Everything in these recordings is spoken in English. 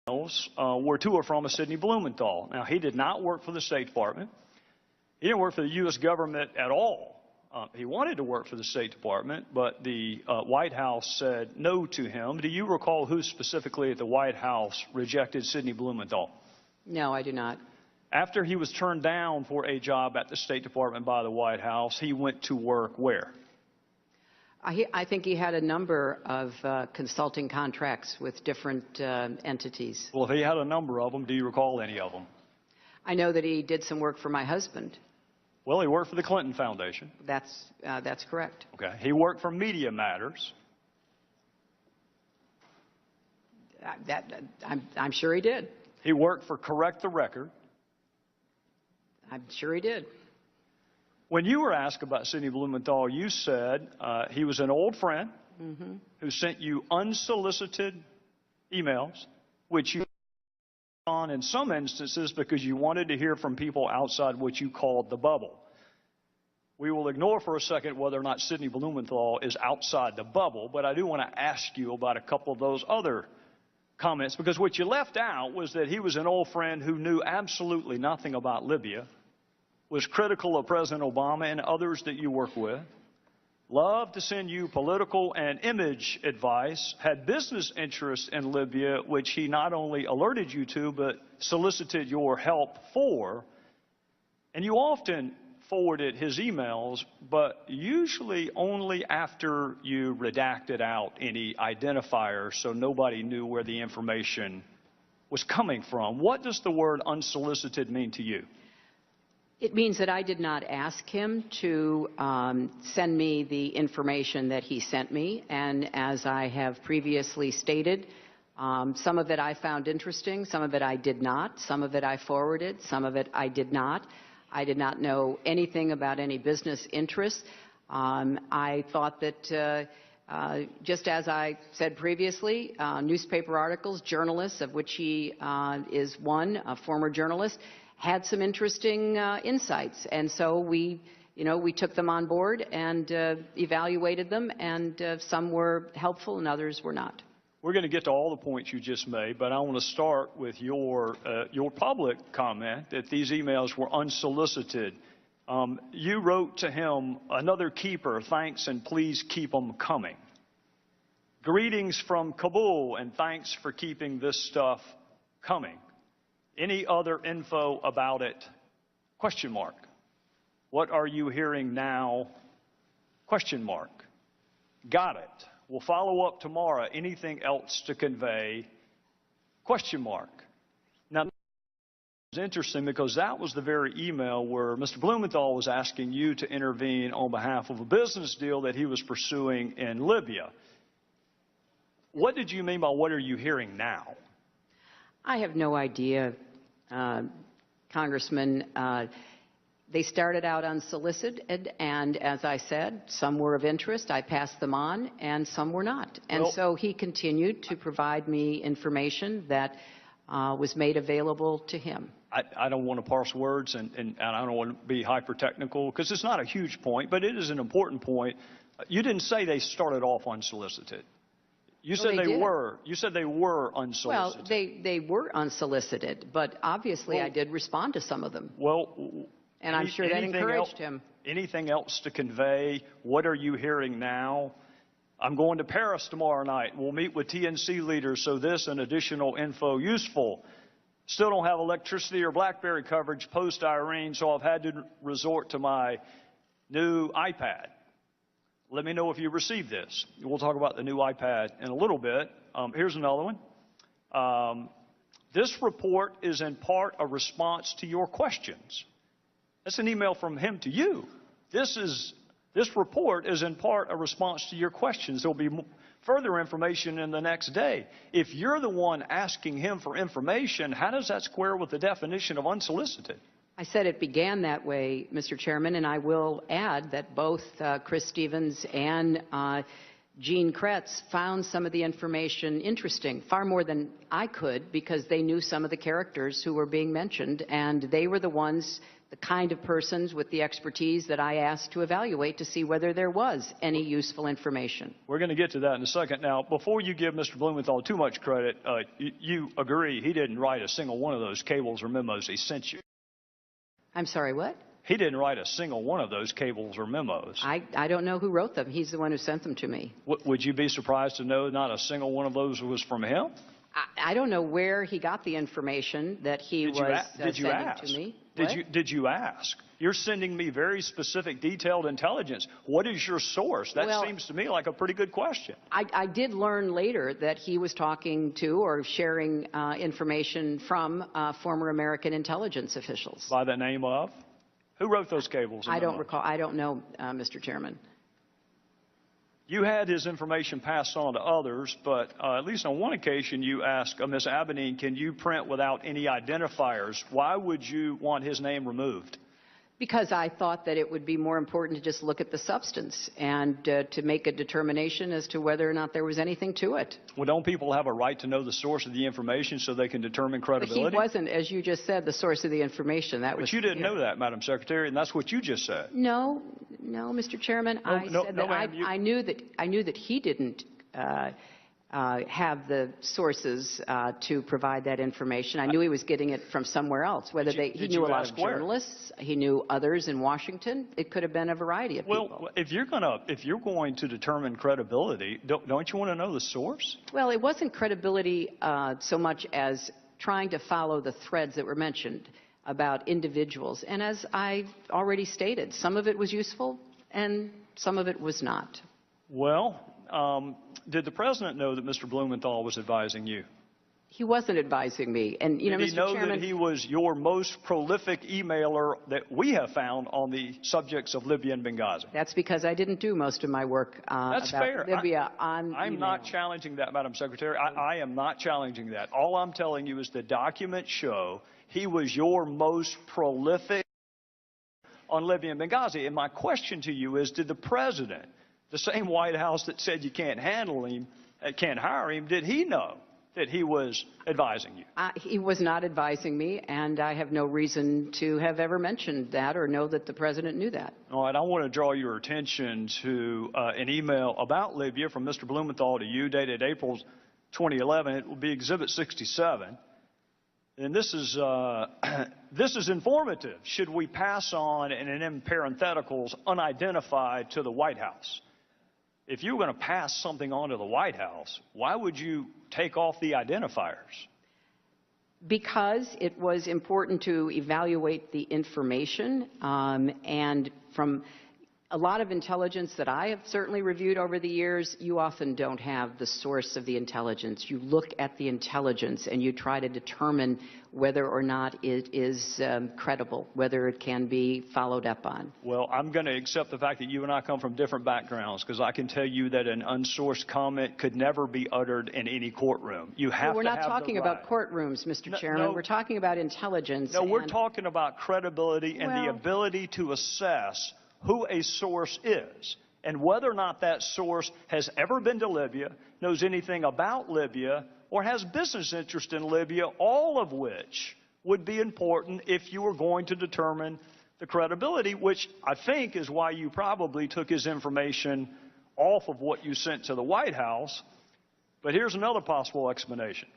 were to or from a Sidney Blumenthal. Now, he did not work for the State Department. He didn't work for the U.S. government at all. He wanted to work for the State Department, but the White House said no to him. Do you recall who specifically at the White House rejected Sidney Blumenthal? No, I do not. After he was turned down for a job at the State Department by the White House, he went to work where? I think he had a number of consulting contracts with different entities. Well, if he had a number of them, do you recall any of them? I know that he did some work for my husband. Well, he worked for the Clinton Foundation. That's correct. Okay. He worked for Media Matters. I'm sure he did. He worked for Correct the Record. I'm sure he did. When you were asked about Sidney Blumenthal, you said he was an old friend who sent you unsolicited emails, which you on in some instances because you wanted to hear from people outside what you called the bubble. We will ignore for a second whether or not Sidney Blumenthal is outside the bubble, but I do want to ask you about a couple of those other comments, because what you left out was that he was an old friend who knew absolutely nothing about Libya, was critical of President Obama and others that you work with, loved to send you political and image advice, had business interests in Libya, which he not only alerted you to, but solicited your help for. And you often forwarded his emails, but usually only after you redacted out any identifiers so nobody knew where the information was coming from. What does the word unsolicited mean to you? It means that I did not ask him to send me the information that he sent me. And as I have previously stated, some of it I found interesting, some of it I did not, some of it I forwarded, some of it I did not. I did not know anything about any business interests. I thought that, just as I said previously, newspaper articles, journalists, of which he is one, a former journalist, had some interesting insights, and so we took them on board and evaluated them, and some were helpful and others were not. We're going to get to all the points you just made, but I want to start with your public comment that these emails were unsolicited. You wrote to him, "Another keeper, thanks and please keep them coming. Greetings from Kabul and thanks for keeping this stuff coming. Any other info about it? Question mark. What are you hearing now? Question mark. Got it. We'll follow up tomorrow. Anything else to convey? Question mark." Now, it's interesting because that was the very email where Mr. Blumenthal was asking you to intervene on behalf of a business deal that he was pursuing in Libya. What did you mean by what are you hearing now? I have no idea, Congressman. They started out unsolicited, and as I said, some were of interest. I passed them on, and some were not. And so he continued to provide me information that was made available to him. I don't want to parse words, and I don't want to be hyper-technical, because it's not a huge point, but it is an important point. You didn't say they started off unsolicited. You said they were. You said they were unsolicited. Well, they were unsolicited, but obviously I did respond to some of them. Well, and I'm sure that encouraged him. Anything else to convey? What are you hearing now? I'm going to Paris tomorrow night. We'll meet with TNC leaders, so this and additional info useful. Still don't have electricity or BlackBerry coverage post-Irene, so I've had to resort to my new iPad. Let me know if you received this. We'll talk about the new iPad in a little bit. Here's another one. This report is in part a response to your questions. That's an email from him to you. This report is in part a response to your questions. There'll be further information in the next day. If you're the one asking him for information, how does that square with the definition of unsolicited? I said it began that way, Mr. Chairman, and I will add that both Chris Stevens and Gene Kretz found some of the information interesting, far more than I could, because they knew some of the characters who were being mentioned, and they were the ones, the kind of persons with the expertise that I asked to evaluate to see whether there was any useful information. We're going to get to that in a second. Now, before you give Mr. Blumenthal too much credit, you agree he didn't write a single one of those cables or memos he sent you. I'm sorry, what? He didn't write a single one of those cables or memos. I don't know who wrote them. He's the one who sent them to me. Would you be surprised to know not a single one of those was from him? I don't know where he got the information that he was sending to me. Did you ask? You're sending me very specific, detailed intelligence. What is your source? That seems to me like a pretty good question. I did learn later that he was talking to or sharing information from former American intelligence officials. By the name of? Who wrote those cables? I don't recall. I don't know, Mr. Chairman. You had his information passed on to others, but at least on one occasion you asked Ms. Abedine, can you print without any identifiers? Why would you want his name removed? Because I thought that it would be more important to just look at the substance and to make a determination as to whether or not there was anything to it. Well, don't people have a right to know the source of the information so they can determine credibility? But he wasn't, as you just said, the source of the information. But you didn't know that, Madam Secretary, and that's what you just said. No, Mr. Chairman. I said that I knew that he didn't have the sources to provide that information. I knew he was getting it from somewhere else. He knew a lot of journalists, he knew others in Washington. It could have been a variety of people. Well, if you're going to determine credibility, don't you want to know the source? Well, it wasn't credibility so much as trying to follow the threads that were mentioned about individuals. And as I've already stated, some of it was useful and some of it was not. Well, did the president know that Mr. Blumenthal was advising you? He wasn't advising me. And, Did he know that he was your most prolific emailer that we have found on the subjects of Libya and Benghazi? That's because I didn't do most of my work That's about fair. Libya on I'm not challenging that, Madam Secretary. I am not challenging that. All I'm telling you is the documents show he was your most prolific on Libya and Benghazi. And my question to you is, did the president, the same White House that said you can't handle him, can't hire him, did he know that he was advising you? He was not advising me, and I have no reason to have ever mentioned that or know that the president knew that. All right, I want to draw your attention to an email about Libya from Mr. Blumenthal to you, dated April 2011. It will be Exhibit 67. And this is informative. Should we pass on, and in parentheticals, unidentified to the White House? If you were going to pass something on to the White House, why would you take off the identifiers? Because it was important to evaluate the information, and from a lot of intelligence that I have certainly reviewed over the years, you often don't have the source of the intelligence. You look at the intelligence and you try to determine whether or not it is credible, whether it can be followed up on. Well, I'm going to accept the fact that you and I come from different backgrounds, because I can tell you that an unsourced comment could never be uttered in any courtroom. You have We're to not have talking the right. about courtrooms, Mr. Chairman. We're talking about intelligence. No, we're talking about credibility and the ability to assess who a source is and whether or not that source has ever been to Libya, knows anything about Libya, or has business interest in Libya, all of which would be important if you were going to determine the credibility, which I think is why you probably took his information off of what you sent to the White House. But here's another possible explanation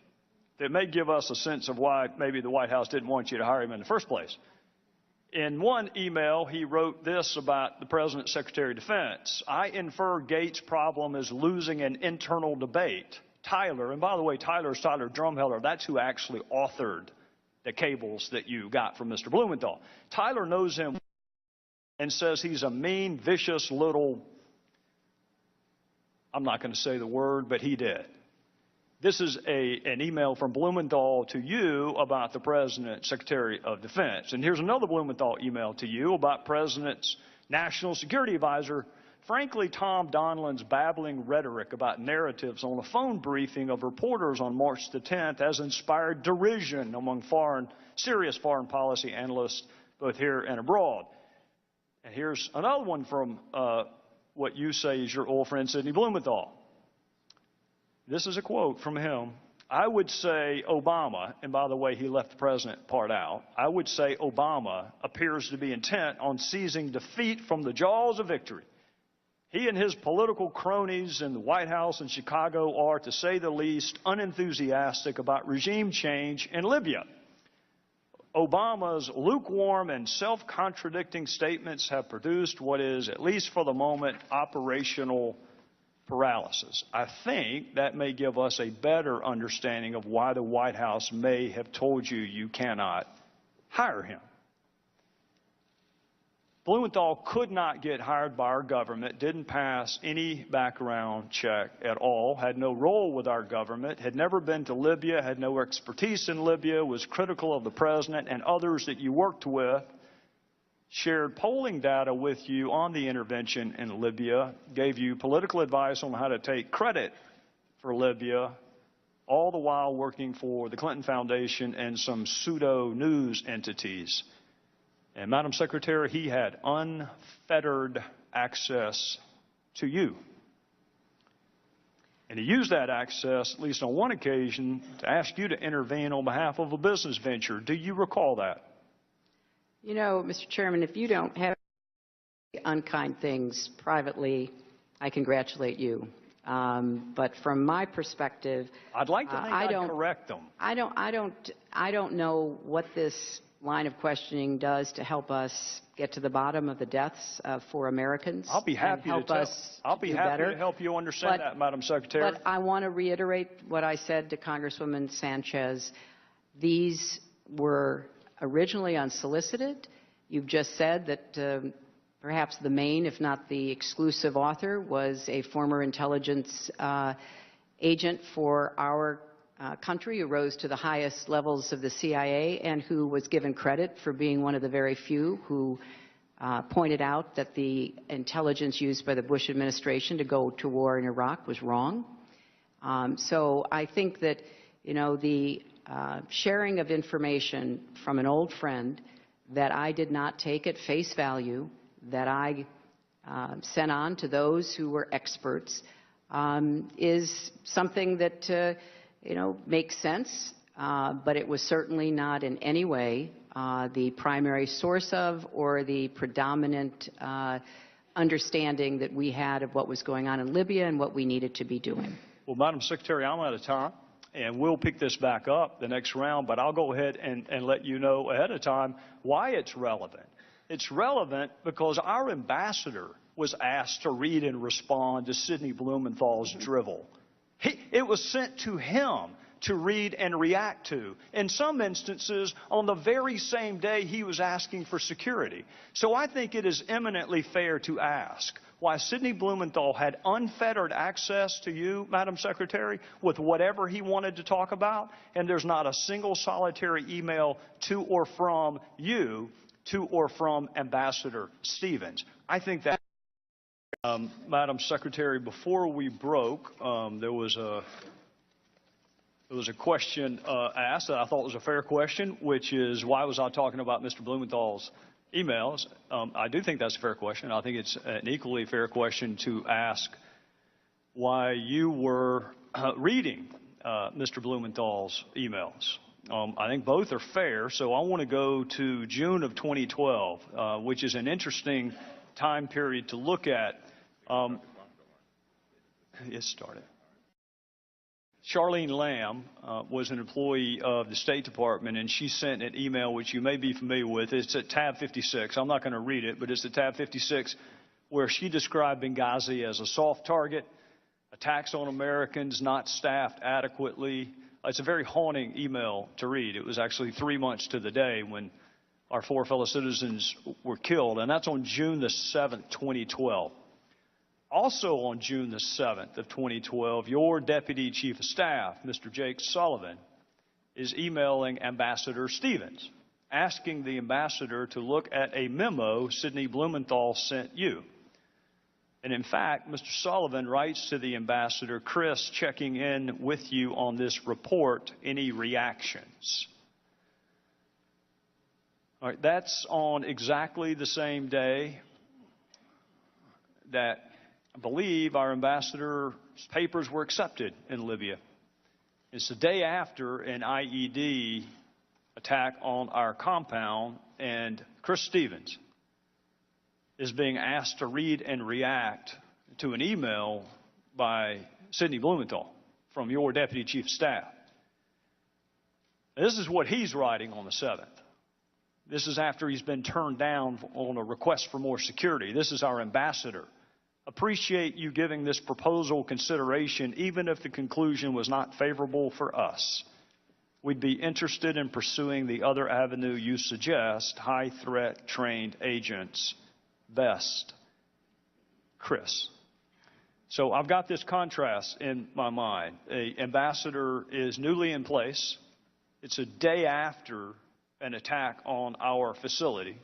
that may give us a sense of why maybe the White House didn't want you to hire him in the first place. In one email, he wrote this about the President's Secretary of Defense. I infer Gates' problem is losing an internal debate. Tyler, and by the way, Tyler is Tyler Drumheller. That's who actually authored the cables that you got from Mr. Blumenthal. Tyler knows him and says he's a mean, vicious little, I'm not going to say the word, but he did. This is an email from Blumenthal to you about the President's Secretary of Defense. And here's another Blumenthal email to you about President's National Security Advisor. Frankly, Tom Donilon's babbling rhetoric about narratives on a phone briefing of reporters on March the 10th has inspired derision among serious foreign policy analysts, both here and abroad. And here's another one from what you say is your old friend, Sidney Blumenthal. This is a quote from him. I would say Obama, and by the way, he left the president part out. I would say Obama appears to be intent on seizing defeat from the jaws of victory. He and his political cronies in the White House in Chicago are, to say the least, unenthusiastic about regime change in Libya. Obama's lukewarm and self-contradicting statements have produced what is, at least for the moment, operational paralysis. I think that may give us a better understanding of why the White House may have told you you cannot hire him. Blumenthal could not get hired by our government, didn't pass any background check at all, had no role with our government, had never been to Libya, had no expertise in Libya, was critical of the president and others that you worked with, shared polling data with you on the intervention in Libya, gave you political advice on how to take credit for Libya, all the while working for the Clinton Foundation and some pseudo-news entities. And, Madam Secretary, he had unfettered access to you. And he used that access, at least on one occasion, to ask you to intervene on behalf of a business venture. Do you recall that? You know, Mr. Chairman, if you don't have unkind things privately, I congratulate you. But from my perspective, I'd like to think I'd correct them. I don't know what this line of questioning does to help us get to the bottom of the deaths of 4 Americans. I'll be happy to help you understand that, Madam Secretary. But I want to reiterate what I said to Congresswoman Sanchez. These were originally unsolicited. You've just said that perhaps the main, if not the exclusive author, was a former intelligence agent for our country who rose to the highest levels of the CIA and who was given credit for being one of the very few who pointed out that the intelligence used by the Bush administration to go to war in Iraq was wrong. So I think that, you know, the sharing of information from an old friend that I did not take at face value, that I sent on to those who were experts, is something that you know, makes sense, but it was certainly not in any way the primary source of or the predominant understanding that we had of what was going on in Libya and what we needed to be doing. Well, Madam Secretary, I'm out of time, and we'll pick this back up the next round, but I'll go ahead and let you know ahead of time why it's relevant. It's relevant because our ambassador was asked to read and respond to Sidney Blumenthal's drivel. It was sent to him to read and react to, in some instances on the very same day he was asking for security. So I think it is eminently fair to ask why Sidney Blumenthal had unfettered access to you, Madam Secretary, with whatever he wanted to talk about, and there's not a single solitary email to or from you, to or from Ambassador Stevens. I think that Madam Secretary, before we broke, there was a question asked that I thought was a fair question, which is, why was I talking about Mr. Blumenthal's emails? I do think that's a fair question. I think it's an equally fair question to ask why you were reading Mr. Blumenthal's emails. I think both are fair, so I want to go to June of 2012, which is an interesting time period to look at. It started. Charlene Lamb was an employee of the State Department, and she sent an email which you may be familiar with. It's at tab 56. I'm not going to read it, but it's at tab 56, where she described Benghazi as a soft target, attacks on Americans not staffed adequately. It's a very haunting email to read. It was actually 3 months to the day when our 4 fellow citizens were killed, and that's on June the 7th, 2012. Also on June the 7th of 2012, your Deputy Chief of Staff, Mr. Jake Sullivan, is emailing Ambassador Stevens, asking the ambassador to look at a memo Sidney Blumenthal sent you. And in fact, Mr. Sullivan writes to the ambassador, Chris, checking in with you on this report, any reactions? All right, that's on exactly the same day that I believe our ambassador's papers were accepted in Libya. It's the day after an IED attack on our compound, and Chris Stevens is being asked to read and react to an email by Sidney Blumenthal from your Deputy Chief of Staff. This is what he's writing on the 7th. This is after he's been turned down on a request for more security. This is our ambassador. Appreciate you giving this proposal consideration, even if the conclusion was not favorable for us. We'd be interested in pursuing the other avenue you suggest, high-threat trained agents. Best, Chris. So I've got this contrast in my mind. An ambassador is newly in place. It's a day after an attack on our facility.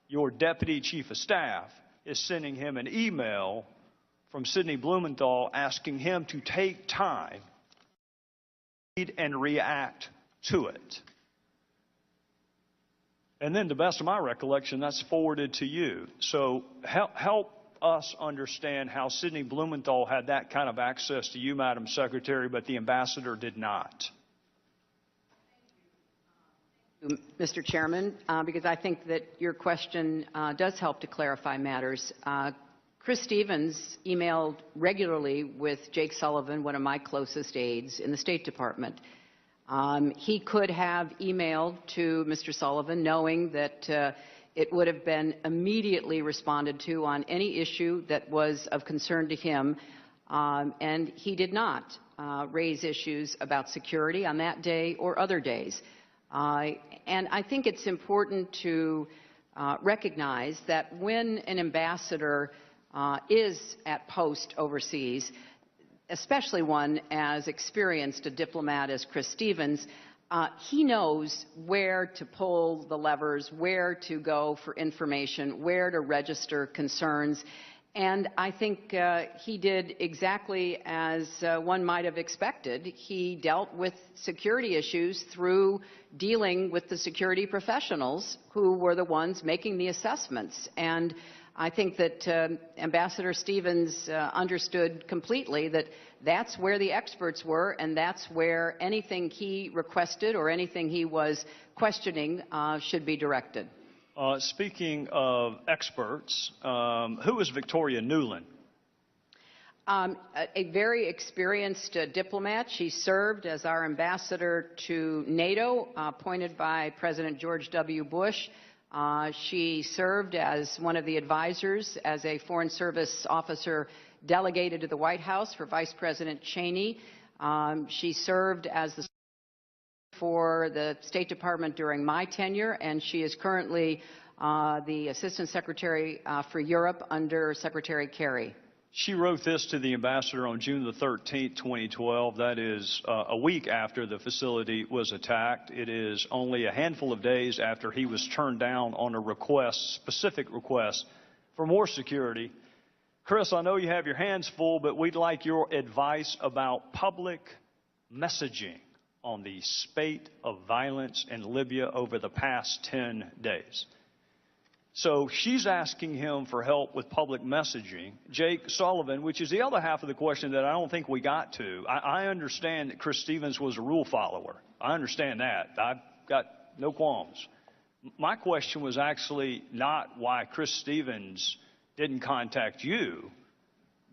Your Deputy Chief of Staff is sending him an email from Sidney Blumenthal asking him to take time, read and react to it. And then, to the best of my recollection, that's forwarded to you. So help us understand how Sidney Blumenthal had that kind of access to you, Madam Secretary, but the ambassador did not. Mr. Chairman, because I think that your question does help to clarify matters. Chris Stevens emailed regularly with Jake Sullivan, one of my closest aides in the State Department. He could have emailed to Mr. Sullivan knowing that it would have been immediately responded to on any issue that was of concern to him, and he did not raise issues about security on that day or other days. And I think it's important to recognize that when an ambassador is at post overseas, especially one as experienced a diplomat as Chris Stevens, he knows where to pull the levers, where to go for information, where to register concerns. And I think he did exactly as one might have expected. He dealt with security issues through dealing with the security professionals who were the ones making the assessments. And I think that Ambassador Stevens understood completely that that's where the experts were, and that's where anything he requested or anything he was questioning should be directed. Speaking of experts, who is Victoria Newland? A very experienced diplomat. She served as our ambassador to NATO, appointed by President George W. Bush. She served as one of the advisors as a Foreign Service officer delegated to the White House for Vice President Cheney. She served as the for the State Department during my tenure, and she is currently the Assistant Secretary for Europe under Secretary Kerry. She wrote this to the ambassador on June the 13th, 2012. That is a week after the facility was attacked. It is only a handful of days after he was turned down on a request, specific request, for more security. Chris, I know you have your hands full, but we'd like your advice about public messaging on the spate of violence in Libya over the past 10 days. So she's asking him for help with public messaging. Jake Sullivan, which is the other half of the question that I don't think we got to. I understand that Chris Stevens was a rule follower. I understand that. I've got no qualms. My question was actually not why Chris Stevens didn't contact you,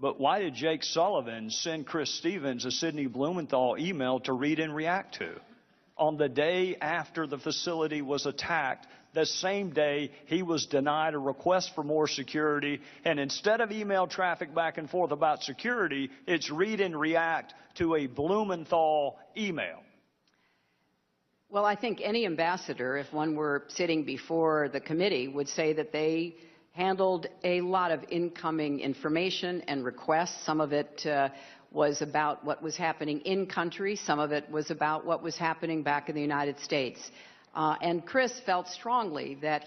but why did Jake Sullivan send Chris Stevens a Sidney Blumenthal email to read and react to on the day after the facility was attacked? The same day he was denied a request for more security, and instead of email traffic back and forth about security, it's read and react to a Blumenthal email. Well, I think any ambassador, if one were sitting before the committee, would say that they handled a lot of incoming information and requests. Some of it was about what was happening in country. Some of it was about what was happening back in the United States. And Chris felt strongly that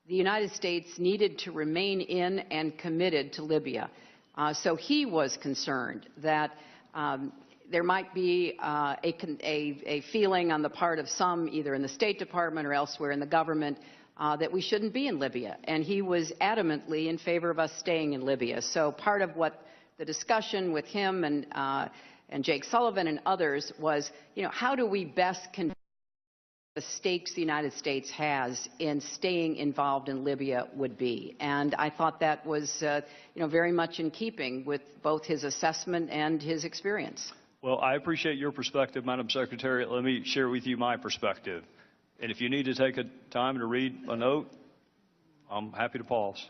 the United States needed to remain in and committed to Libya. So he was concerned that there might be a feeling on the part of some, either in the State Department or elsewhere in the government, that we shouldn't be in Libya. And he was adamantly in favor of us staying in Libya. So part of what the discussion with him and and Jake Sullivan and others was, how do we best convey the stakes the United States has in staying involved in Libya would be. And I thought that was, very much in keeping with both his assessment and his experience. Well, I appreciate your perspective, Madam Secretary. Let me share with you my perspective. And if you need to take a time to read a note, I'm happy to pause.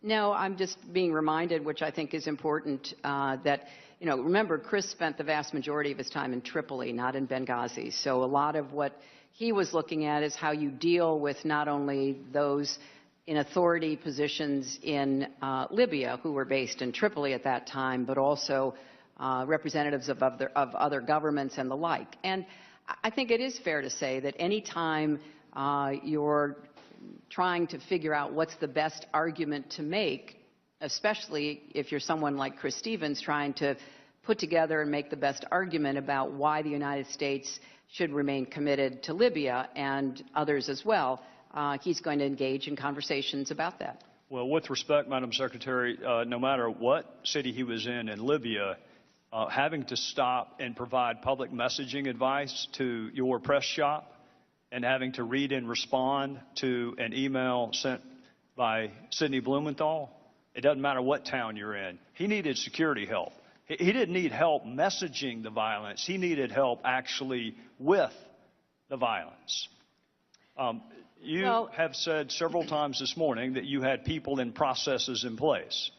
No, I'm just being reminded, which I think is important, that, remember, Chris spent the vast majority of his time in Tripoli, not in Benghazi. So a lot of what he was looking at is how you deal with not only those in authority positions in Libya who were based in Tripoli at that time, but also representatives of other governments and the like. And I think it is fair to say that any time you're trying to figure out what's the best argument to make, especially if you're someone like Chris Stevens trying to put together and make the best argument about why the United States should remain committed to Libya and others as well, he's going to engage in conversations about that. Well, with respect, Madam Secretary, no matter what city he was in Libya, having to stop and provide public messaging advice to your press shop and having to read and respond to an email sent by Sidney Blumenthal, it doesn't matter what town you're in. He needed security help. He didn't need help messaging the violence. He needed help actually with the violence. You have said several times this morning that you had people and processes in place.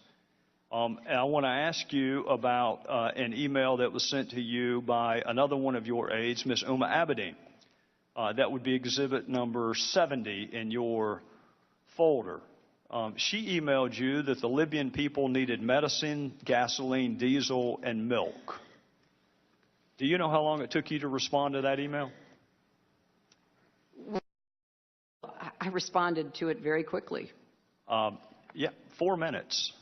And I want to ask you about an email that was sent to you by another one of your aides, Ms. Uma Abedin. That would be exhibit number 70 in your folder. She emailed you that the Libyan people needed medicine, gasoline, diesel, and milk. Do you know how long it took you to respond to that email? I responded to it very quickly. 4 minutes.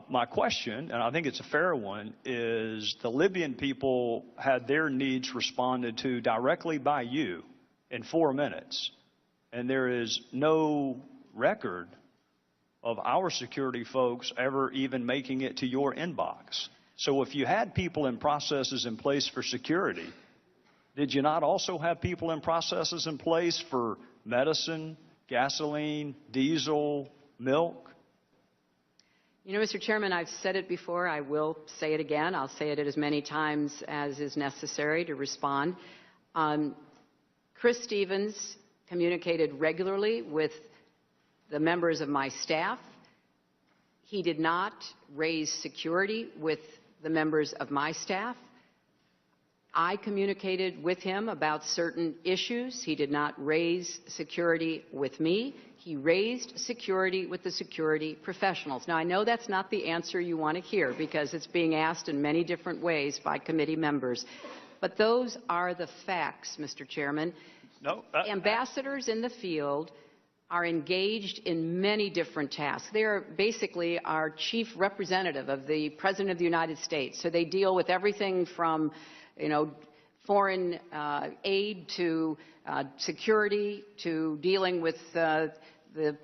My question, and I think it's a fair one, is the Libyan people had their needs responded to directly by you in 4 minutes, and there is no record of our security folks ever even making it to your inbox. So if you had people and processes in place for security, did you not also have people and processes in place for medicine, gasoline, diesel, milk? Mr. Chairman, I've said it before. I will say it again. I'll say it as many times as is necessary to respond. Chris Stevens communicated regularly with the members of my staff. He did not raise security with the members of my staff. I communicated with him about certain issues. He did not raise security with me. He raised security with the security professionals. Now, I know that's not the answer you want to hear because it's being asked in many different ways by committee members. But those are the facts, Mr. Chairman. Ambassadors in the field are engaged in many different tasks. They are basically our chief representative of the President of the United States. So they deal with everything from, foreign aid to security to dealing with the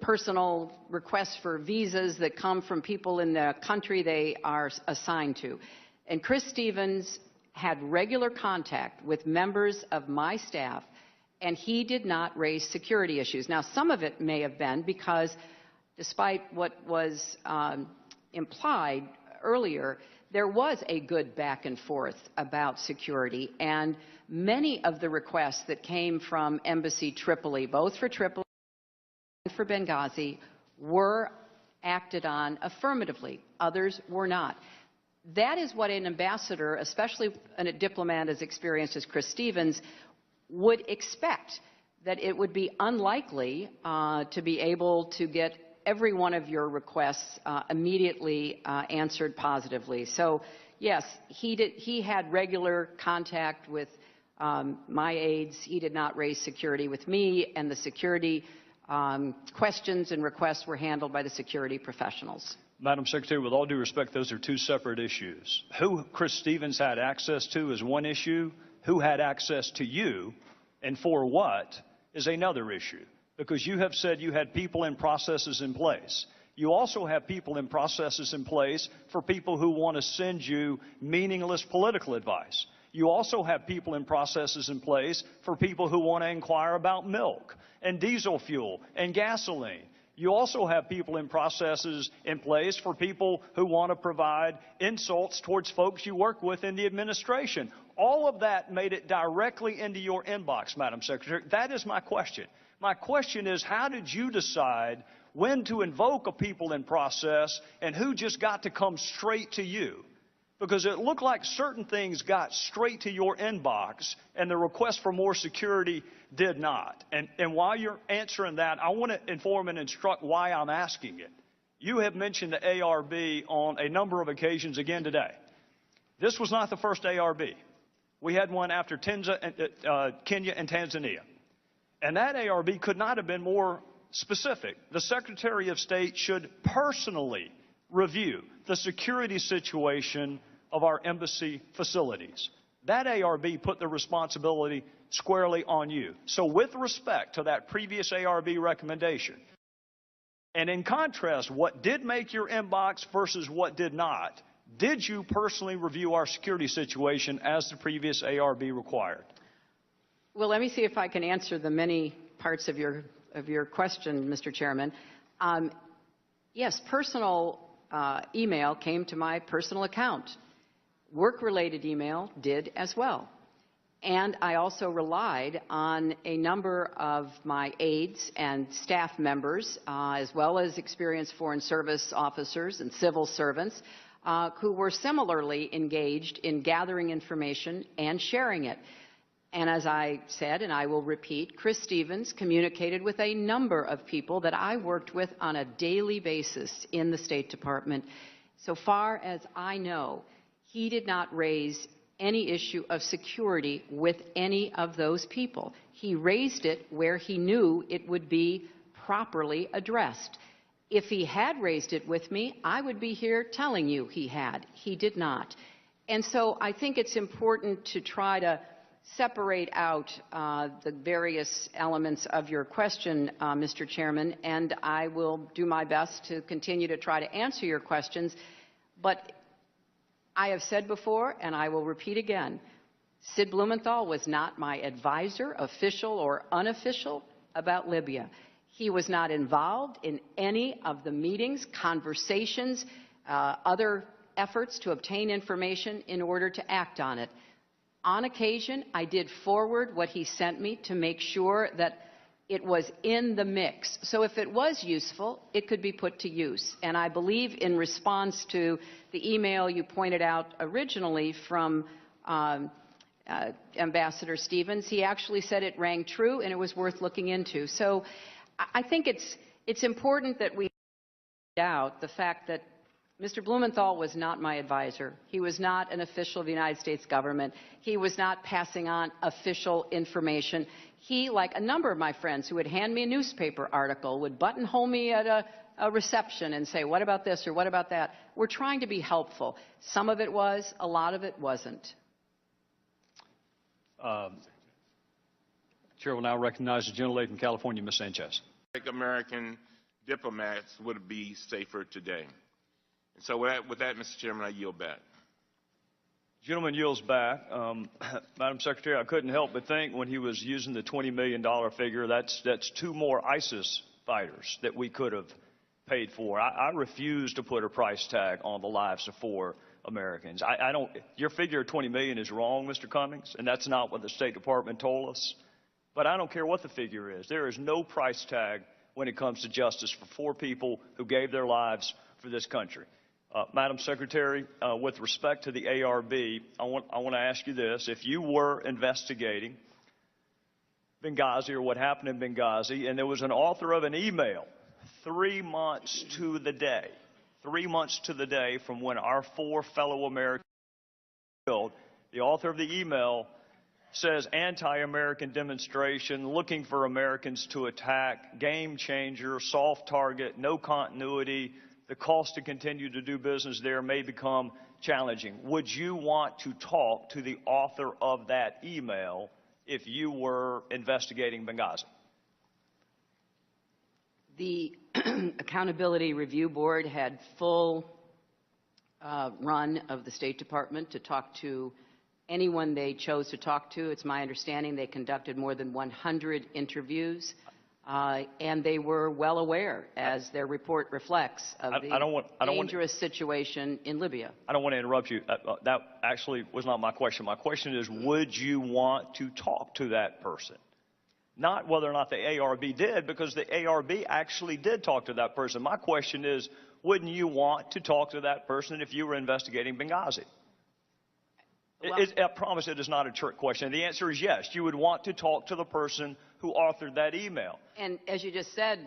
personal requests for visas that come from people in the country they are assigned to. And Chris Stevens had regular contact with members of my staff, and he did not raise security issues. Now, some of it may have been because, despite what was implied earlier, there was a good back and forth about security, and many of the requests that came from Embassy Tripoli, both for Tripoli and for Benghazi, were acted on affirmatively. Others were not. That is what an ambassador, especially a diplomat as experienced as Chris Stevens, would expect, that it would be unlikely to be able to get every one of your requests immediately answered positively. So, yes, he had regular contact with my aides. He did not raise security with me, and the security questions and requests were handled by the security professionals. Madam Secretary, with all due respect, those are two separate issues. Who Chris Stevens had access to is one issue. Who had access to you and for what is another issue. Because you have said you had people and processes in place. You also have people and processes in place for people who want to send you meaningless political advice. You also have people and processes in place for people who want to inquire about milk and diesel fuel and gasoline. You also have people and processes in place for people who want to provide insults towards folks you work with in the administration. All of that made it directly into your inbox, Madam Secretary. That is my question. My question is, how did you decide when to invoke a people and process and who just got to come straight to you? Because it looked like certain things got straight to your inbox and the request for more security did not. And while you're answering that, I want to inform and instruct why I'm asking it. You have mentioned the ARB on a number of occasions again today. This was not the first ARB. We had one after Kenya and Tanzania. And that ARB could not have been more specific. The Secretary of State should personally review the security situation of our embassy facilities. That ARB put the responsibility squarely on you. So with respect to that previous ARB recommendation, and in contrast, what did make your inbox versus what did not, did you personally review our security situation as the previous ARB required? Well, let me see if I can answer the many parts of your question, Mr. Chairman. Yes, personal email came to my personal account. Work-related email did as well. And I also relied on a number of my aides and staff members, as well as experienced Foreign Service officers and civil servants, who were similarly engaged in gathering information and sharing it. And as I said, and I will repeat, Chris Stevens communicated with a number of people that I worked with on a daily basis in the State Department. So far as I know, he did not raise any issue of security with any of those people. He raised it where he knew it would be properly addressed. If he had raised it with me, I would be here telling you he had. He did not. And so I think it's important to try to separate out the various elements of your question, Mr. Chairman, and I will do my best to continue to try to answer your questions. But I have said before, and I will repeat again, Sid Blumenthal was not my advisor, official or unofficial, about Libya. He was not involved in any of the meetings, conversations, other efforts to obtain information in order to act on it. On occasion, I did forward what he sent me to make sure that it was in the mix. So if it was useful, it could be put to use. And I believe in response to the email you pointed out originally from Ambassador Stevens, he actually said it rang true and it was worth looking into. So I think it's important that we point out the fact that Mr. Blumenthal was not my advisor. He was not an official of the United States government. He was not passing on official information. He, like a number of my friends who would hand me a newspaper article, would buttonhole me at a reception and say, what about this or what about that? We're trying to be helpful. Some of it was, a lot of it wasn't. Chair will now recognize the gentlelady from California, Ms. Sanchez. American diplomats would be safer today. And so with that, Mr. Chairman, I yield back. Gentleman yields back. Madam Secretary, I couldn't help but think when he was using the $20 million figure, that's two more ISIS fighters that we could have paid for. I refuse to put a price tag on the lives of 4 Americans. Your figure of $20 million is wrong, Mr. Cummings, and that's not what the State Department told us. But I don't care what the figure is. There is no price tag when it comes to justice for 4 people who gave their lives for this country. Madam Secretary, with respect to the ARB, I want to ask you this. If you were investigating Benghazi or what happened in Benghazi, and there was an author of an email 3 months to the day from when our 4 fellow Americans were killed, the author of the email says anti-American demonstration, looking for Americans to attack, game changer, soft target, no continuity, the cost to continue to do business there may become challenging. Would you want to talk to the author of that email if you were investigating Benghazi? The Accountability Review Board had full run of the State Department to talk to anyone they chose to talk to. It's my understanding they conducted more than 100 interviews, and they were well aware, as their report reflects, of the dangerous situation in Libya. I don't want to interrupt you. That actually was not my question. My question is, would you want to talk to that person? Not whether or not the ARB did, because the ARB actually did talk to that person. My question is, wouldn't you want to talk to that person if you were investigating Benghazi? Well, I promise it is not a trick question. The answer is yes. You would want to talk to the person who authored that email. and as you just said,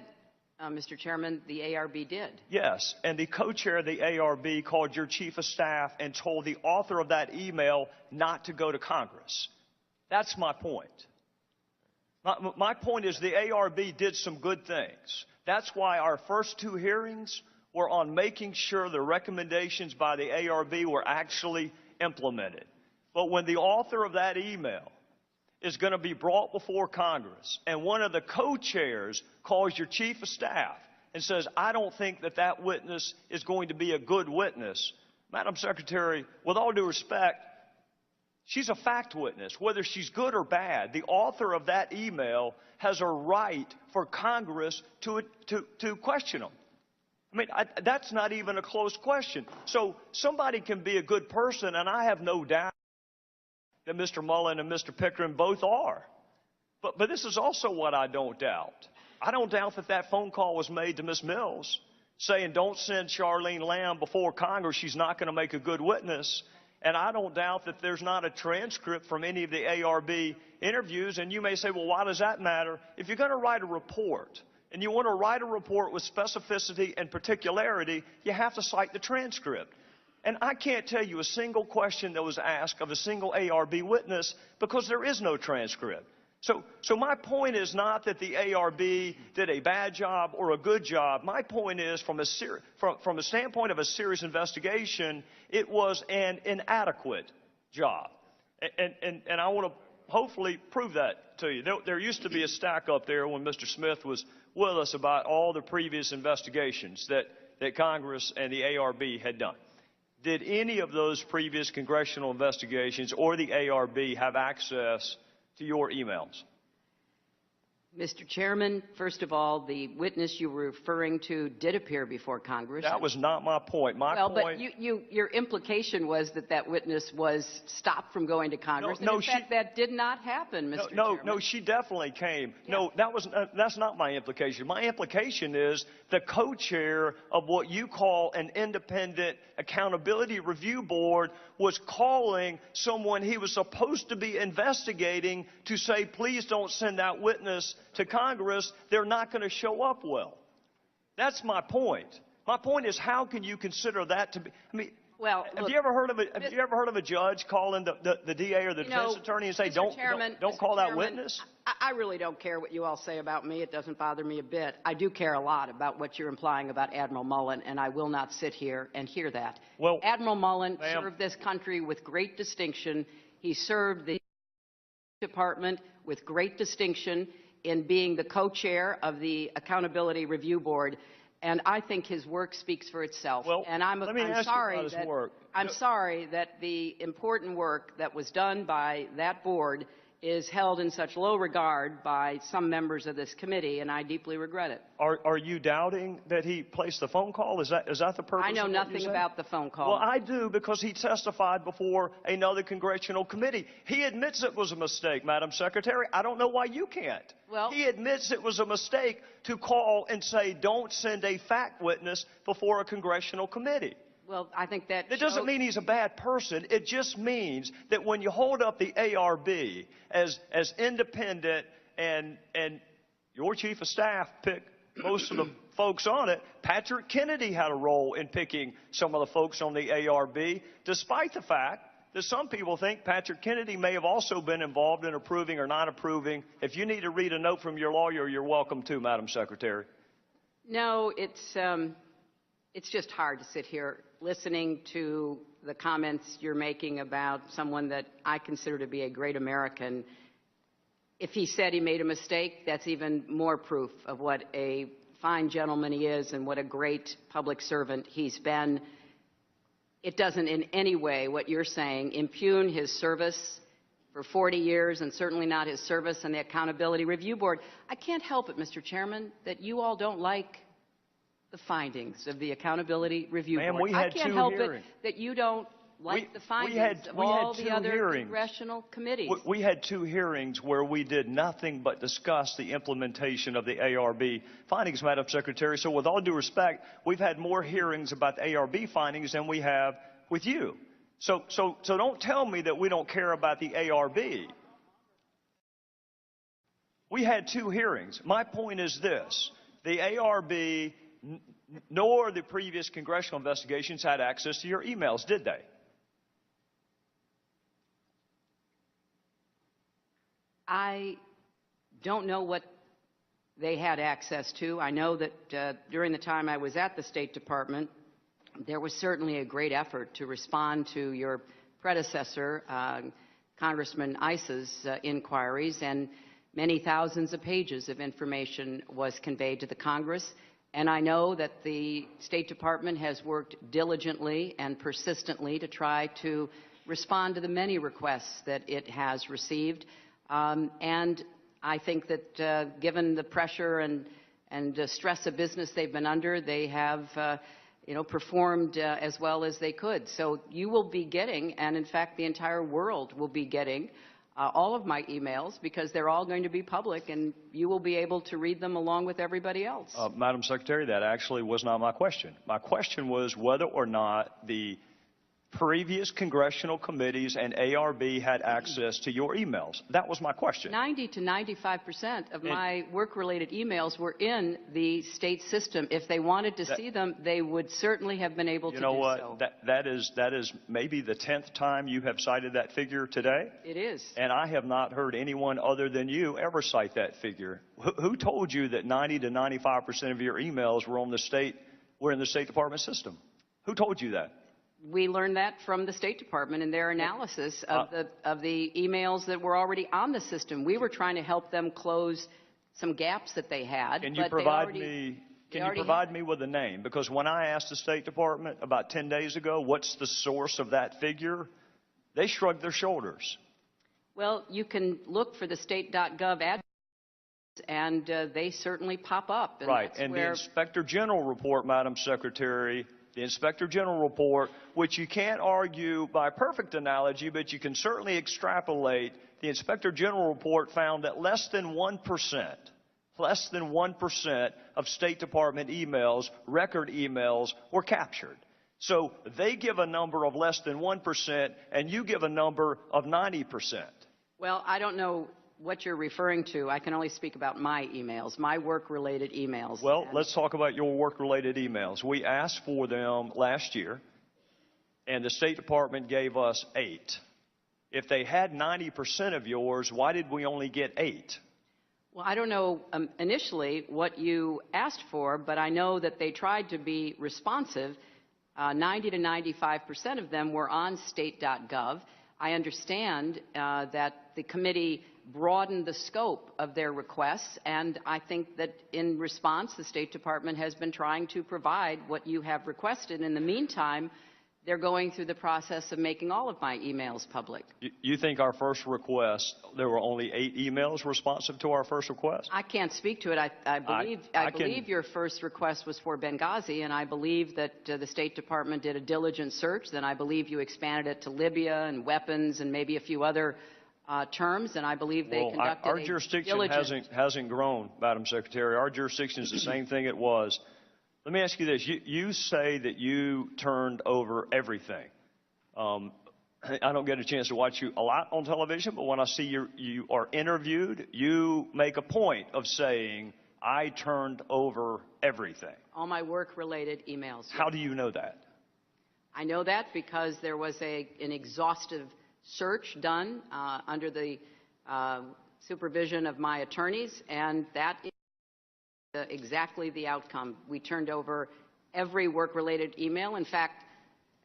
Mr. Chairman, the ARB did. Yes, and the co-chair of the ARB called your chief of staff and told the author of that email not to go to Congress. That's my point. My point is the ARB did some good things. That's why our first two hearings were on making sure the recommendations by the ARB were actually implemented. But when the author of that email is going to be brought before Congress and one of the co-chairs calls your chief of staff and says, I don't think that that witness is going to be a good witness, Madam Secretary, with all due respect, she's a fact witness. Whether she's good or bad, the author of that email has a right for Congress to question them. I mean, that's not even a close question. So somebody can be a good person, and I have no doubt that Mr. Mullen and Mr. Pickering both are. But this is also what I don't doubt. I don't doubt that that phone call was made to Ms. Mills saying, don't send Charlene Lamb before Congress. She's not going to make a good witness. And I don't doubt that there's not a transcript from any of the ARB interviews. And you may say, well, why does that matter? If you're going to write a report, and you want to write a report with specificity and particularity, you have to cite the transcript. And I can't tell you a single question that was asked of a single ARB witness because there is no transcript. So my point is not that the ARB did a bad job or a good job. My point is, from a standpoint of a serious investigation, it was an inadequate job. And I want to hopefully prove that to you. There used to be a stack up there when Mr. Smith was with us about all the previous investigations that Congress and the ARB had done. Did any of those previous congressional investigations or the ARB have access to your emails? Mr. Chairman, first of all, the witness you were referring to did appear before Congress. That was not my point. But your implication was that that witness was stopped from going to Congress. In fact, that did not happen, Mr. Chairman. No, she definitely came. Yeah. No, that's not my implication. My implication is the co-chair of what you call an independent accountability review board was calling someone he was supposed to be investigating to say, please don't send that witness to Congress. They're not going to show up well. That's my point. My point is, how can you consider that to be? I mean, well, have you ever heard of a judge calling the DA or the defense attorney and say, don't call that witness? I really don't care what you all say about me. It doesn't bother me a bit. I do care a lot about what you're implying about Admiral Mullen, and I will not sit here and hear that. Well, Admiral Mullen served this country with great distinction. He served the Department with great distinction in being the co-chair of the Accountability Review Board. And I think his work speaks for itself. Well, and I'm sorry that the important work that was done by that board is held in such low regard by some members of this committee, and I deeply regret it. Are you doubting that he placed the phone call? Is that the purpose? I know nothing about the phone call. Well, I do, because he testified before another congressional committee. He admits it was a mistake, Madam Secretary. I don't know why you can't. Well, he admits it was a mistake to call and say, don't send a fact witness before a congressional committee. Well, I think that It doesn't mean he's a bad person. It just means that when you hold up the ARB as independent and your chief of staff picked most of the folks on it, Patrick Kennedy had a role in picking some of the folks on the ARB, despite the fact that some people think Patrick Kennedy may have also been involved in approving or not approving. If you need to read a note from your lawyer, you're welcome to, Madam Secretary. No, it's just hard to sit here listening to the comments you're making about someone that I consider to be a great American. If he said he made a mistake, that's even more proof of what a fine gentleman he is and what a great public servant he's been, it doesn't in any way, what you're saying, impugn his service for 40 years and certainly not his service on the Accountability Review Board. I can't help it, Mr. Chairman, that you all don't like the findings of the Accountability Review Ma'am, Board. we had I can't two help hearings. it that you don't like the findings of we had all the two other hearings. congressional committees. We had 2 hearings where we did nothing but discuss the implementation of the ARB findings, Madam Secretary. So with all due respect, we've had more hearings about the ARB findings than we have with you. So don't tell me that we don't care about the ARB. We had 2 hearings. My point is this. The ARB nor the previous congressional investigations had access to your emails, did they? I don't know what they had access to. I know that during the time I was at the State Department, there was certainly a great effort to respond to your predecessor, Congressman Iss's inquiries, and many thousands of pages of information was conveyed to the Congress. And I know that the State Department has worked diligently and persistently to try to respond to the many requests that it has received. And I think that given the pressure and stress of business they've been under, they have performed as well as they could. So you will be getting, and in fact the entire world will be getting, all of my emails, because they're all going to be public, and you will be able to read them along with everybody else. Madam Secretary, that actually was not my question. My question was whether or not the previous congressional committees and ARB had access to your emails. That was my question. 90 to 95% of my work-related emails were in the state system. If they wanted to see them, they would certainly have been able to do so. You know what? That is maybe the 10th time you have cited that figure today. It is. And I have not heard anyone other than you ever cite that figure. Who told you that 90 to 95% of your emails were in the State Department system? Who told you that? We learned that from the State Department in their analysis of the emails that were already on the system. We were trying to help them close some gaps that they had. Can you provide me with a name? Because when I asked the State Department about 10 days ago, what's the source of that figure, they shrugged their shoulders. Well, you can look for the state.gov address, and they certainly pop up. And right, and the Inspector General report, Madam Secretary, the Inspector General report, which you can't argue by perfect analogy, but you can certainly extrapolate, the Inspector General report found that less than 1% of State Department emails, record emails, were captured. So they give a number of less than 1%, and you give a number of 90%. Well, I don't know what you're referring to. I can only speak about my emails, my work-related emails. Well, let's talk about your work-related emails. We asked for them last year, and the State Department gave us 8. If they had 90% of yours, why did we only get 8? Well, I don't know initially what you asked for, but I know that they tried to be responsive. 90 to 95% of them were on state.gov. I understand that the committee broadened the scope of their requests, and I think that in response, the State Department has been trying to provide what you have requested. In the meantime, they're going through the process of making all of my emails public. You think our first request, there were only 8 emails responsive to our first request? I can't speak to it. I believe your first request was for Benghazi, and I believe that the State Department did a diligent search. Then I believe you expanded it to Libya and weapons and maybe a few other terms, and I believe they conducted our jurisdiction hasn't grown, Madam Secretary. Our jurisdiction is the same thing it was. Let me ask you this. You say that you turned over everything. I don't get a chance to watch you a lot on television, but when I see you are interviewed, you make a point of saying, I turned over everything. All my work-related emails. How do you know that? I know that because there was an exhaustive search done under the supervision of my attorneys, and that is exactly the outcome. We turned over every work-related email. In fact,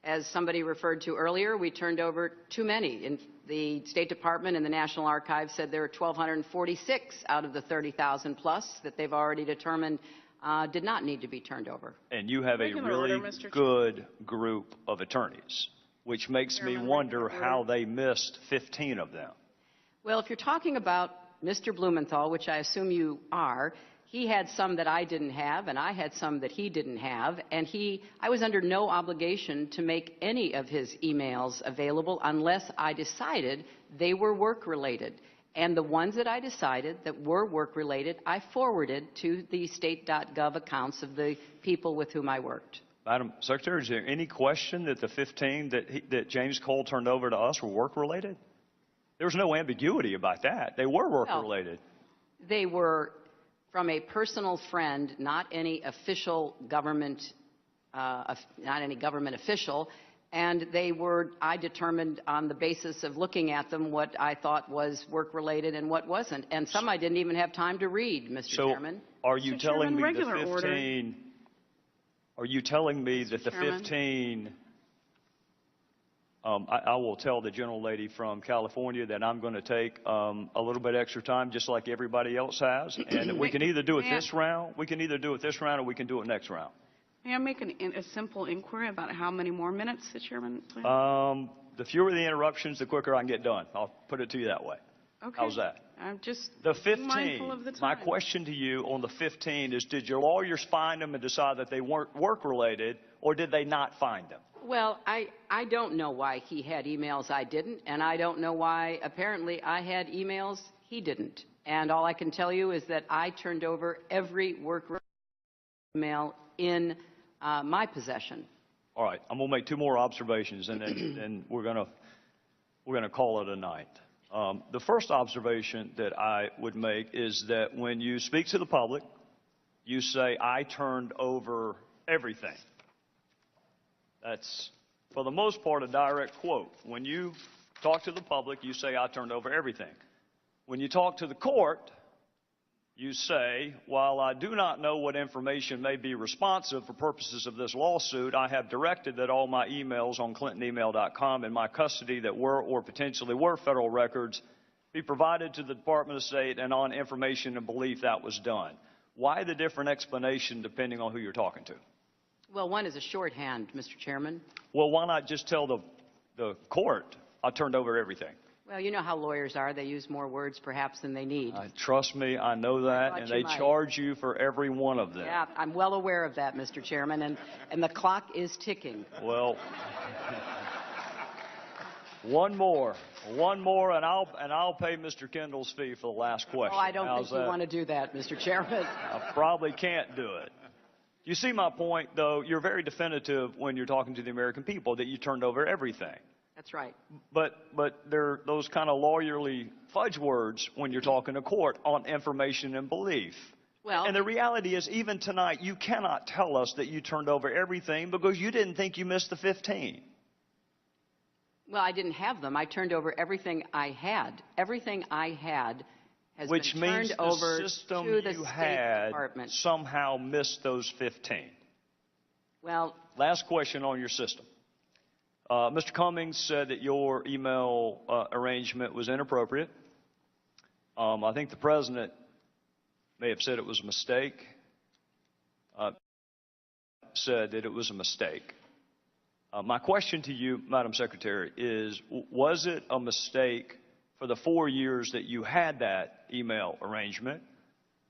as somebody referred to earlier, we turned over too many. In the State Department and the National Archives said there are 1,246 out of the 30,000 plus that they've already determined did not need to be turned over. And you have a Regular really order, Mr. good group of attorneys, which makes me Chairman, wonder regular how order. they missed 15 of them. Well, if you're talking about Mr. Blumenthal, which I assume you are, he had some that I didn't have, and I had some that he didn't have, and I was under no obligation to make any of his emails available unless I decided they were work-related. And the ones that I decided that were work-related, I forwarded to the state.gov accounts of the people with whom I worked. Madam Secretary, is there any question that the 15 that James Cole turned over to us were work-related? There was no ambiguity about that. They were work-related. They were from a personal friend, not any official government, not any government official, and they were, I determined on the basis of looking at them what I thought was work-related and what wasn't, and some I didn't even have time to read, Mr. Chairman. Are you Mr. telling Chairman, me regular the order. 15? Are you telling me that the Chairman. 15? I will tell the gentle lady from California that I'm going to take a little bit extra time, just like everybody else has, and that we can either do it this round. We can either do it this round, or we can do it next round. May I make a simple inquiry about how many more minutes the chairman plans? The fewer the interruptions, the quicker I can get done. I'll put it to you that way. Okay. How's that? I'm just The mindful of the 15, my time. question to you on the 15 is, did your lawyers find them and decide that they weren't work-related, or did they not find them? Well, I don't know why he had emails I didn't, and I don't know why apparently I had emails he didn't. And all I can tell you is that I turned over every work email in my possession. All right, I'm going to make two more observations, and then we're going to call it a night. The first observation that I would make is that when you speak to the public, you say, I turned over everything. That's, for the most part, a direct quote. When you talk to the public, you say, I turned over everything. When you talk to the court, you say, while I do not know what information may be responsive for purposes of this lawsuit, I have directed that all my emails on clintonemail.com in my custody that were or potentially were federal records be provided to the Department of State, and on information and belief that was done. Why the different explanation depending on who you're talking to? Well, one is a shorthand, Mr. Chairman. Well, why not just tell the court I turned over everything? Well, you know how lawyers are. They use more words perhaps than they need. Trust me, I know that, and they charge you for every one of them. Yeah, I'm well aware of that, Mr. Chairman, and the clock is ticking. Well, one more, and I'll pay Mr. Kendall's fee for the last question. Oh, I don't How's think you that? want to do that, Mr. Chairman. I probably can't do it. You see my point, though? You're very definitive when you're talking to the American people that you turned over everything. That's right. But there are those kind of lawyerly fudge words when you're talking to court on information and belief. Well, And the reality is, even tonight, you cannot tell us that you turned over everything because you didn't think you missed the 15. well, I didn't have them. I turned over everything I had. Everything I had has Which been means turned over the system to the you State had Department. somehow missed those 15. Well, Last question on your system. Mr. Cummings said that your email arrangement was inappropriate. I think the president may have said it was a mistake. Said that it was a mistake. My question to you, Madam Secretary, is was it a mistake for the 4 years that you had that email arrangement?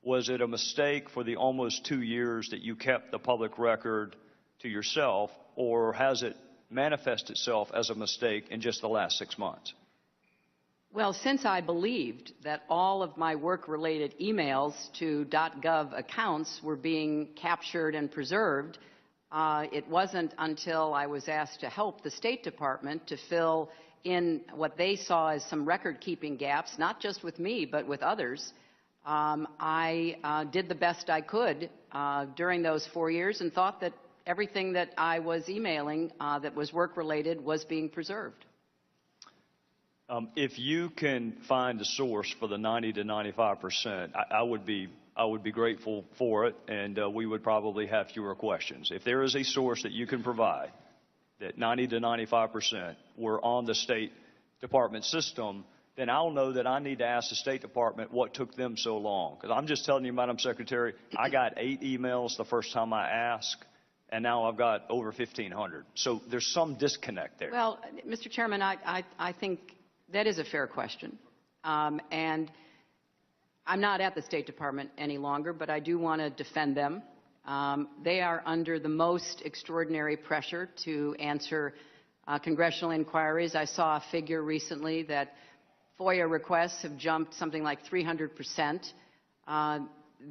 Was it a mistake for the almost 2 years that you kept the public record to yourself, or has it manifest itself as a mistake in just the last 6 months? well, since I believed that all of my work-related emails to .gov accounts were being captured and preserved, it wasn't until I was asked to help the State Department to fill in what they saw as some record-keeping gaps, not just with me, but with others. I did the best I could during those 4 years and thought that everything that I was emailing that was work-related was being preserved. If you can find a source for the 90 to 95%, I would be grateful for it, and we would probably have fewer questions. If there is a source that you can provide that 90 to 95% were on the State Department system, then I'll know that I need to ask the State Department what took them so long. Because I'm just telling you, Madam Secretary, I got 8 emails the first time I asked, and now I've got over 1,500. So there's some disconnect there. Well, Mr. Chairman, I think that is a fair question. And I'm not at the State Department any longer, but I do want to defend them. They are under the most extraordinary pressure to answer congressional inquiries. I saw a figure recently that FOIA requests have jumped something like 300%.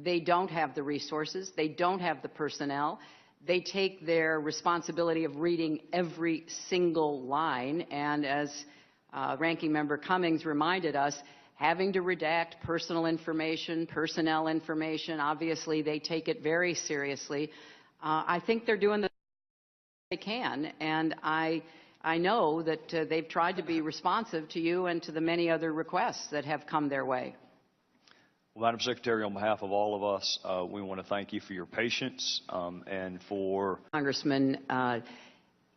They don't have the resources. They don't have the personnel. They take their responsibility of reading every single line, and as Ranking Member Cummings reminded us, having to redact personal information, personnel information, obviously they take it very seriously. I think they're doing the best they can, and I know that they've tried to be responsive to you and to the many other requests that have come their way. Well, Madam Secretary, on behalf of all of us, we want to thank you for your patience and for... Congressman,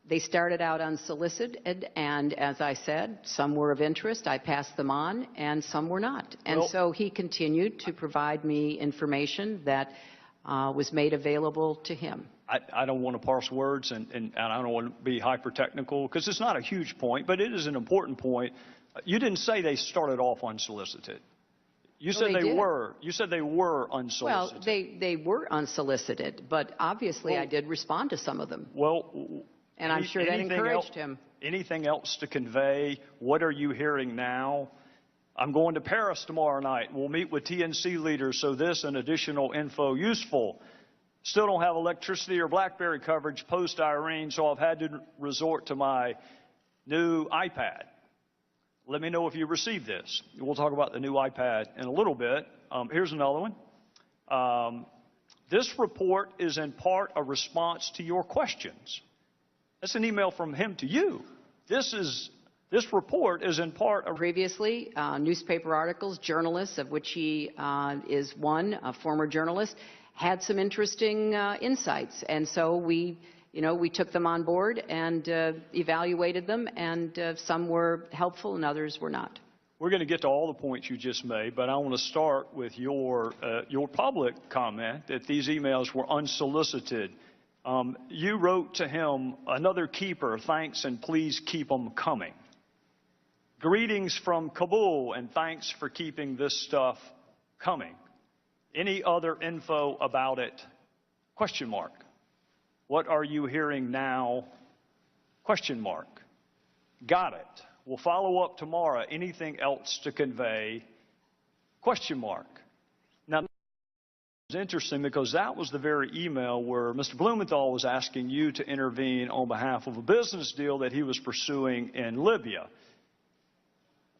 they started out unsolicited, and as I said, some were of interest. I passed them on, and some were not. And so he continued to provide me information that was made available to him. I don't want to parse words, and I don't want to be hyper-technical, because it's not a huge point, but it is an important point. You didn't say they started off unsolicited. You said they did. were. You said they were unsolicited. Well, they were unsolicited, but obviously I did respond to some of them. Well, and I'm sure that encouraged him. Anything else to convey? What are you hearing now? I'm going to Paris tomorrow night. We'll meet with TNC leaders, so this and additional info useful. Still don't have electricity or BlackBerry coverage post-Irene, so I've had to resort to my new iPad. Let me know if you received this. We'll talk about the new iPad in a little bit. Here's another one. This report is in part a response to your questions. That's an email from him to you. This report is in part a... Previously, newspaper articles, journalists, of which he is one, a former journalist, had some interesting insights. And so we took them on board and evaluated them, and some were helpful and others were not. We're going to get to all the points you just made, but I want to start with your public comment that these emails were unsolicited. You wrote to him, "Another keeper, thanks and please keep them coming. Greetings from Kabul and thanks for keeping this stuff coming. Any other info about it? Question mark. What are you hearing now? Question mark. Got it. We'll follow up tomorrow. Anything else to convey? Question mark." Now, it's interesting because that was the very email where Mr. Blumenthal was asking you to intervene on behalf of a business deal that he was pursuing in Libya.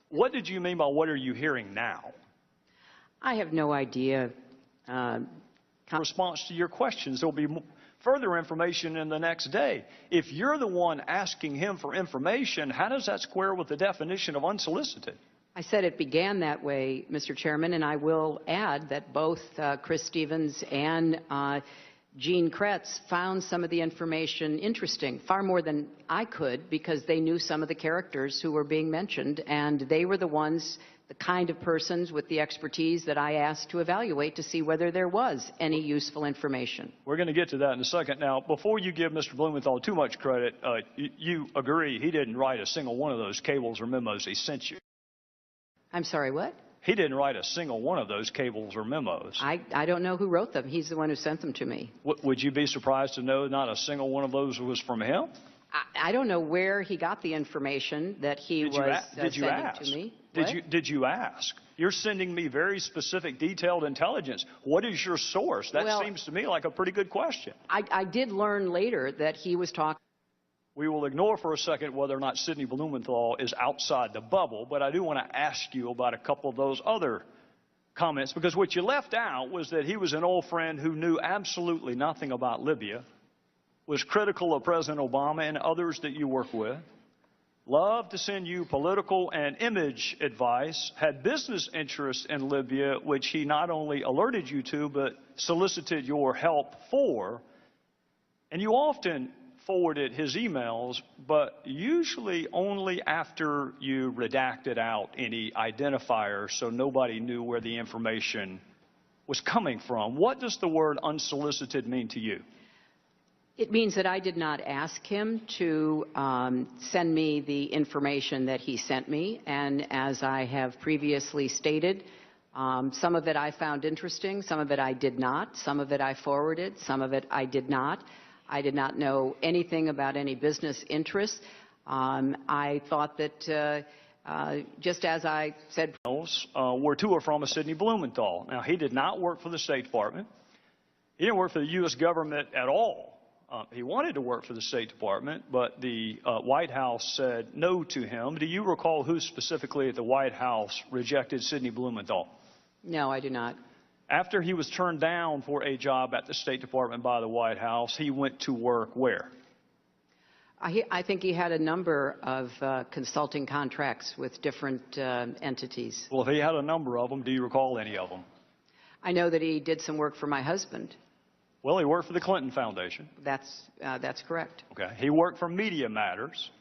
What did you mean by what are you hearing now? I have no idea. In response to your questions, there'll be further information in the next day. If you're the one asking him for information, how does that square with the definition of unsolicited? I said it began that way, Mr. Chairman, and I will add that both Chris Stevens and Gene Kretz found some of the information interesting, far more than I could, because they knew some of the characters who were being mentioned, and they were the ones, the kind of persons with the expertise that I asked to evaluate to see whether there was any useful information. We're going to get to that in a second. Now, before you give Mr. Blumenthal too much credit, you agree he didn't write a single one of those cables or memos he sent you. I'm sorry, what? He didn't write a single one of those cables or memos. I don't know who wrote them. He's the one who sent them to me. Would you be surprised to know not a single one of those was from him? I don't know where he got the information that he was sending to me. Did you ask? You're sending me very specific, detailed intelligence. What is your source? That seems to me like a pretty good question. I did learn later that he was talking. We will ignore for a second whether or not Sidney Blumenthal is outside the bubble, but I do want to ask you about a couple of those other comments, because what you left out was that he was an old friend who knew absolutely nothing about Libya, was critical of President Obama and others that you work with, loved to send you political and image advice, had business interests in Libya, which he not only alerted you to, but solicited your help for, and you often forwarded his emails, but usually only after you redacted out any identifiers so nobody knew where the information was coming from. What does the word unsolicited mean to you? It means that I did not ask him to send me the information that he sent me, and as I have previously stated, some of it I found interesting, some of it I did not, some of it I forwarded, some of it I did not. I did not know anything about any business interests. I thought that just as I said, were to or from a Sidney Blumenthal. Now, he did not work for the State Department. He didn't work for the U.S. government at all. He wanted to work for the State Department, but the White House said no to him. Do you recall who specifically at the White House rejected Sidney Blumenthal? No, I do not. After he was turned down for a job at the State Department by the White House, he went to work where? I think he had a number of consulting contracts with different entities. Well, if he had a number of them, do you recall any of them? I know that he did some work for my husband. Well, he worked for the Clinton Foundation. That's correct. Okay. He worked for Media Matters.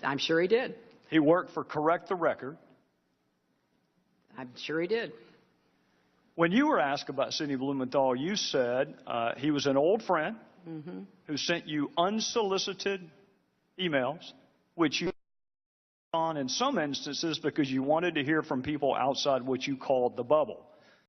I'm sure he did. He worked for Correct the Record. I'm sure he did. When you were asked about Sidney Blumenthal, you said he was an old friend who sent you unsolicited emails, which you on in some instances because you wanted to hear from people outside what you called the bubble.